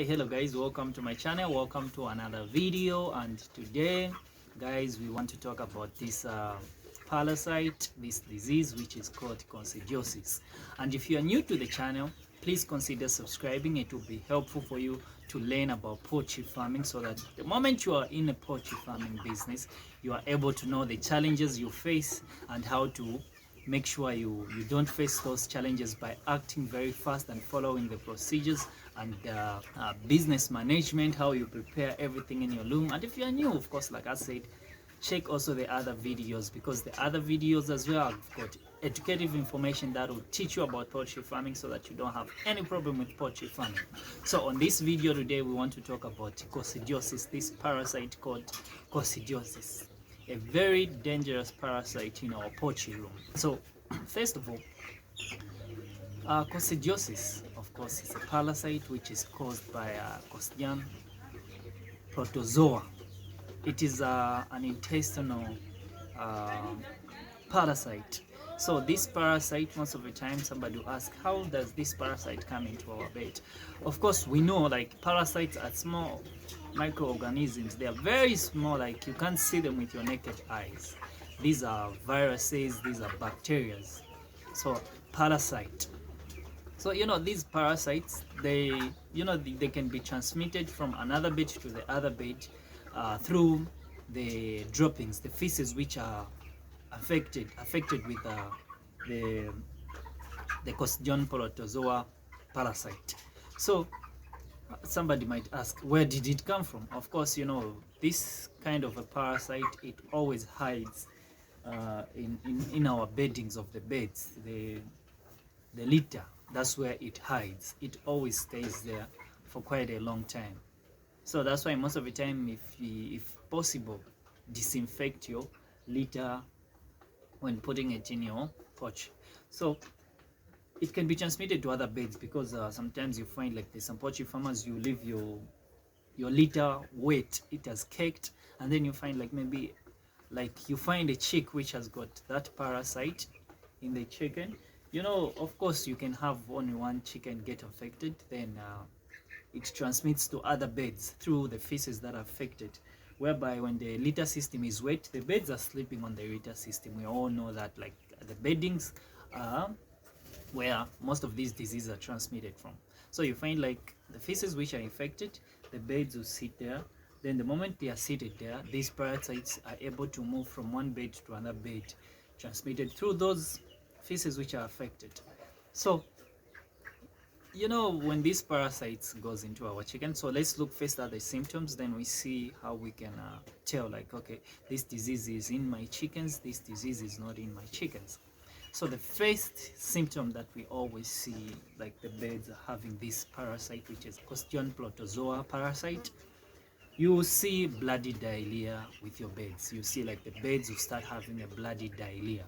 Hello guys, welcome to my channel, welcome to another video. And today guys, we want to talk about this parasite, this disease which is called coccidiosis. And if you are new to the channel, please consider subscribing. It will be helpful for you to learn about poultry farming, so that the moment you are in a poultry farming business, you are able to know the challenges you face and how to make sure you don't face those challenges by acting very fast and following the procedures and business management, how you prepare everything in your loom. And if you are new, of course, like I said, check also the other videos, because the other videos as well have got educative information that will teach you about poultry farming, so that you don't have any problem with poultry farming. So on this video today, we want to talk about coccidiosis, this parasite called coccidiosis, a very dangerous parasite in our poultry room. So first of all, coccidiosis, of course, is a parasite which is caused by Coccidian protozoa. It is an intestinal parasite. So this parasite, most of the time somebody will ask, how does this parasite come into our bed? Of course, we know like parasites are small microorganisms. They are very small, like you can't see them with your naked eyes. These are viruses, these are bacteria. So parasite. So these parasites, they they can be transmitted from another bed to the other bed through the droppings, the feces, which are affected with the Coccidian protozoa parasite. So somebody might ask, where did it come from? Of course, this kind of a parasite, it always hides in our beddings of the beds, the litter. That's where it hides. It always stays there for quite a long time. So that's why most of the time, if possible, disinfect your litter when putting it in your porch. So it can be transmitted to other beds, because sometimes you find like there's some poultry farmers, you leave your litter wet, it has caked, and then you find like maybe like you find a chick which has got that parasite in the chicken. Of course, you can have only one chicken get affected, then it transmits to other beds through the feces that are affected, whereby when the litter system is wet, the beds are sleeping on the litter system. We all know that, like, the beddings are where most of these diseases are transmitted from. So you find like the feces which are infected, the beds will sit there. Then the moment they are seated there, these parasites are able to move from one bed to another bed, transmitted through those feces which are affected. So when these parasites goes into our chicken, so let's look first at the symptoms, then we see how we can tell, like, okay, this disease is in my chickens, this disease is not in my chickens. So the first symptom that we always see, like the beds are having this parasite, which is Coccidian protozoa parasite, you will see bloody diarrhea with your beds. You see like the beds will start having a bloody diarrhea.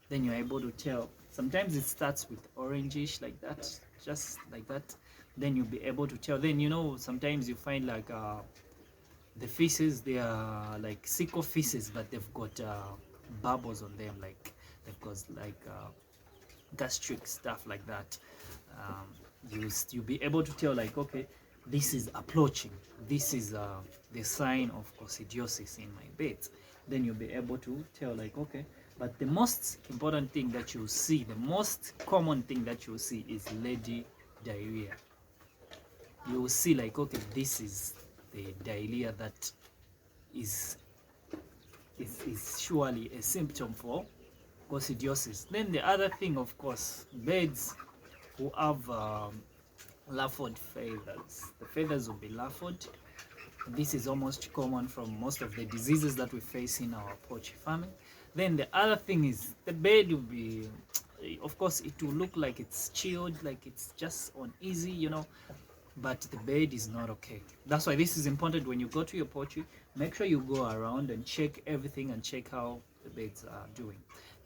Then you're able to tell. Sometimes it starts with orangish, like that, just like that. Then you'll be able to tell. Then sometimes you find like the feces, they are like sickle feces, but they've got bubbles on them, like they've got like gastric stuff like that. You'll be able to tell, like, okay, this is approaching, this is the sign of coccidiosis in my bed. Then you'll be able to tell, like, okay. But the most important thing that you see, the most common thing that you see, is lady diarrhea. You will see like, okay, this is the diarrhea that is surely a symptom for coccidiosis. Then the other thing, of course, birds who have ruffled feathers. The feathers will be ruffled. This is almost common from most of the diseases that we face in our poultry farming. Then the other thing is the bed will be, of course, it will look like it's chilled, like it's just uneasy, but the bed is not okay. That's why this is important. When you go to your poultry, make sure you go around and check everything and check how the beds are doing.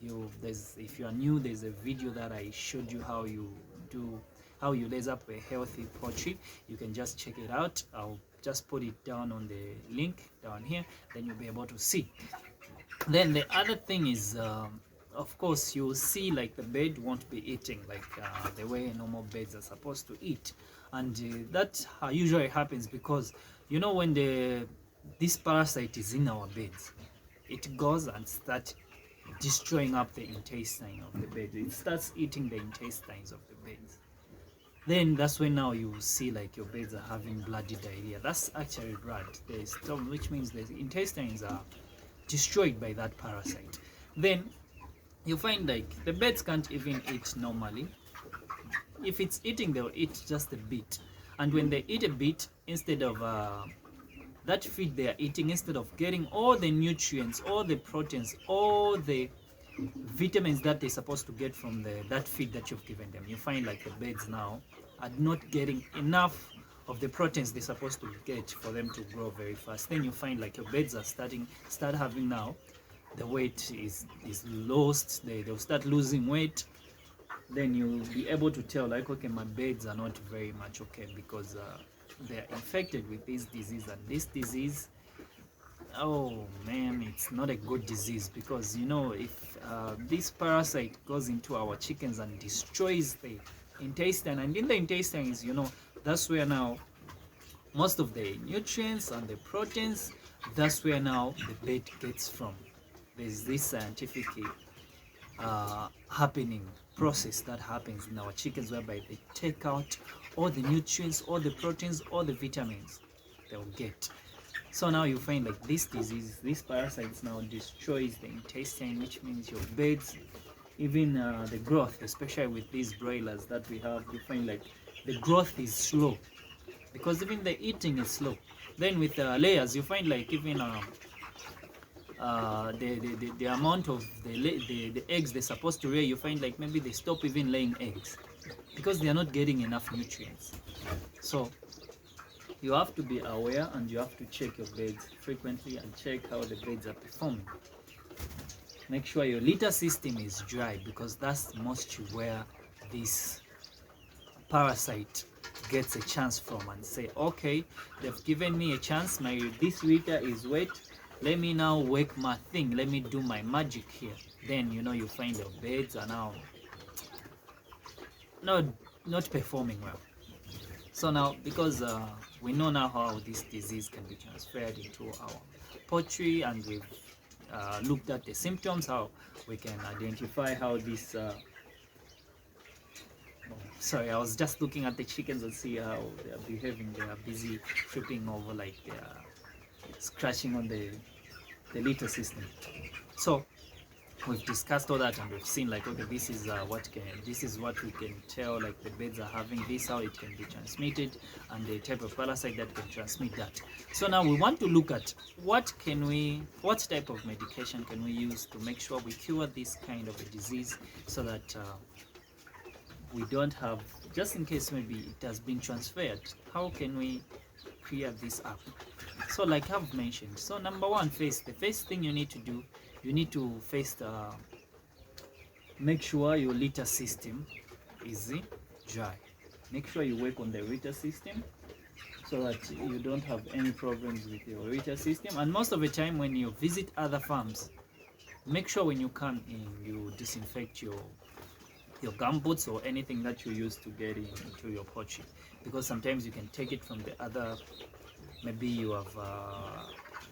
If you are new, there's a video that I showed you how you raise up a healthy poultry. You can just check it out. I'll just put it down on the link down here, then you'll be able to see. Then the other thing is, of course, you'll see like the bed won't be eating like the way normal beds are supposed to eat. And that usually happens because, you know, when this parasite is in our beds, it goes and starts destroying up the intestine of the bed. It starts eating the intestines of the beds. Then that's when now you see like your beds are having bloody diarrhea. That's actually rat, the stomach, which means the intestines are destroyed by that parasite. Then you find like the beds can't even eat normally. If it's eating, they'll eat just a bit. And when they eat a bit, instead of that feed they are eating, instead of getting all the nutrients, all the proteins, all the vitamins that they're supposed to get from that feed that you've given them, you find like the beds now are not getting enough of the proteins they're supposed to get for them to grow very fast. Then you find like your beds are start having now the weight is lost. They'll start losing weight. Then you'll be able to tell like, okay, my beds are not very much okay because they're infected with this disease. And this disease, oh man, it's not a good disease, because you know, if this parasite goes into our chickens and destroys the intestine, and in the intestines, you know, that's where now most of the nutrients and the proteins, that's where now the bed gets from. There's this scientific happening process that happens in our chickens, whereby they take out all the nutrients, all the proteins, all the vitamins they'll get. So now you find like this disease, this parasites now destroys the intestine, which means your beds, even the growth, especially with these broilers that we have, you find like the growth is slow because even the eating is slow. Then with layers, you find like even the amount of the eggs they're supposed to lay, you find like maybe they stop even laying eggs because they are not getting enough nutrients. So you have to be aware, and you have to check your beds frequently and check how the beds are performing. Make sure your litter system is dry, because that's mostly where this parasite gets a chance from, and say, okay, they've given me a chance, this litter is wet, let me now work my thing, let me do my magic here. Then you know, you find your beds are now not performing well. So now, because we know now how this disease can be transferred into our poultry, and we've looked at the symptoms, how we can identify how this sorry, I was just looking at the chickens and see how they are behaving. They are busy tripping over, like they are scratching on the litter system. So we've discussed all that, and we've seen like, okay, this is what we can tell, like the beds are having this, how it can be transmitted, and the type of parasite that can transmit that. So now we want to look at what type of medication can we use to make sure we cure this kind of a disease, so that we don't have, just in case maybe it has been transferred, how can we clear this up? So like I've mentioned, so number one, the first thing you need to do, you need to first make sure your litter system is dry. Make sure you work on the litter system so that you don't have any problems with your litter system. And most of the time when you visit other farms, make sure when you come in, you disinfect your gumboots or anything that you use to get into your poultry, because sometimes you can take it from the other, maybe you have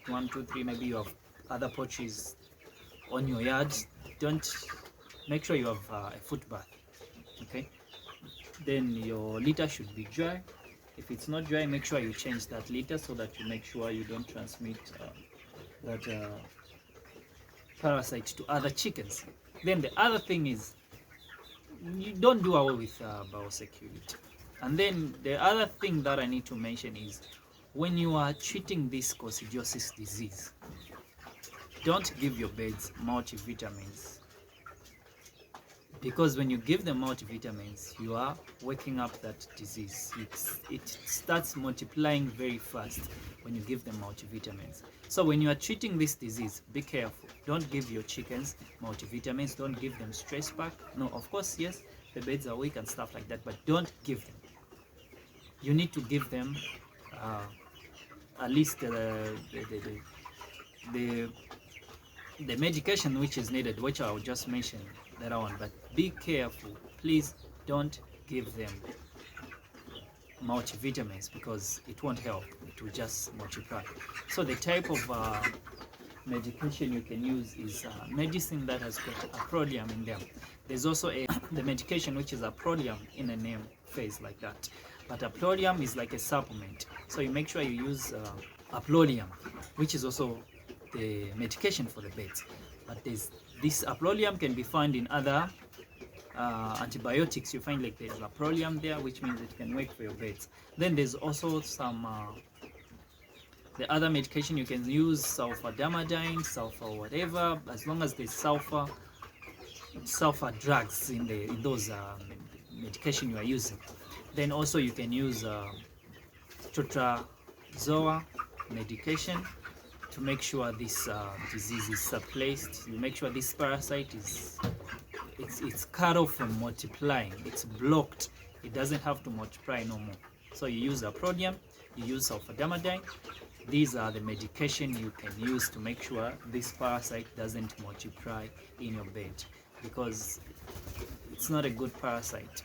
1, 2, 3, maybe you have other poultries on your yard. Don't make sure you have a foot bath, okay? Then your litter should be dry. If it's not dry, make sure you change that litter, so that you make sure you don't transmit that parasite to other chickens. Then the other thing is, you don't do away with biosecurity. And then the other thing that I need to mention is, when you are treating this coccidiosis disease, don't give your birds multivitamins, because when you give them multivitamins, you are waking up that disease. It starts multiplying very fast when you give them multivitamins. So when you are treating this disease, be careful. Don't give your chickens multivitamins. Don't give them stress pack. No, of course, yes, the birds are weak and stuff like that, but don't give them. You need to give them at least the medication which is needed, which I'll just mention later on. But be careful, please don't give them multivitamins, because it won't help, it will just multiply. So the type of medication you can use is medicine that has got aproleum in them. There's also the medication which is aproleum in a name phase like that, but aproleum is like a supplement, so you make sure you use aproleum, which is also the medication for the beds. But this aproleum can be found in other antibiotics. You find like there's aproleum there, which means it can work for your beds. Then there's also some the other medication you can use, sulfadiamidine, sulfur whatever, as long as there's sulfur drugs in those medication you are using. Then also you can use tetrazoa medication to make sure this disease is suppressed. You make sure this parasite is it's cut off from multiplying, it's blocked, it doesn't have to multiply no more. So you use aproleum, you use sulfadiamidine. These are the medication you can use to make sure this parasite doesn't multiply in your bed, because it's not a good parasite.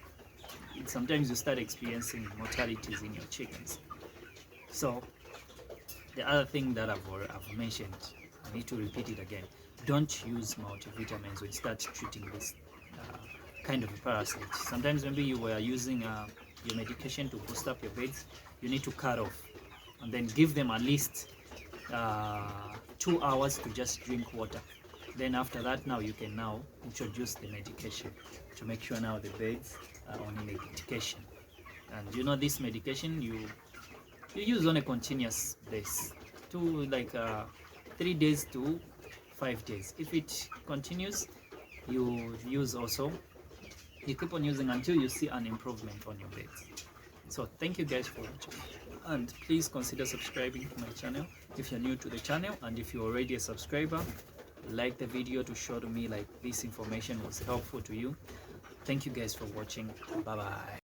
Sometimes you start experiencing mortalities in your chickens. So the other thing that I've mentioned, I need to repeat it again: don't use multivitamins when you start treating this kind of a parasite. Sometimes maybe you were using your medication to boost up your beds, you need to cut off and then give them at least 2 hours to just drink water. Then after that, now you can now introduce the medication to make sure now the beds are on medication. And you know, this medication you use on a continuous basis, to like 3 days to 5 days. If it continues, you use also, you keep on using until you see an improvement on your beds. So thank you guys for watching, and please consider subscribing to my channel if you're new to the channel, and if you're already a subscriber, like the video to show to me like this information was helpful to you. Thank you guys for watching. Bye bye.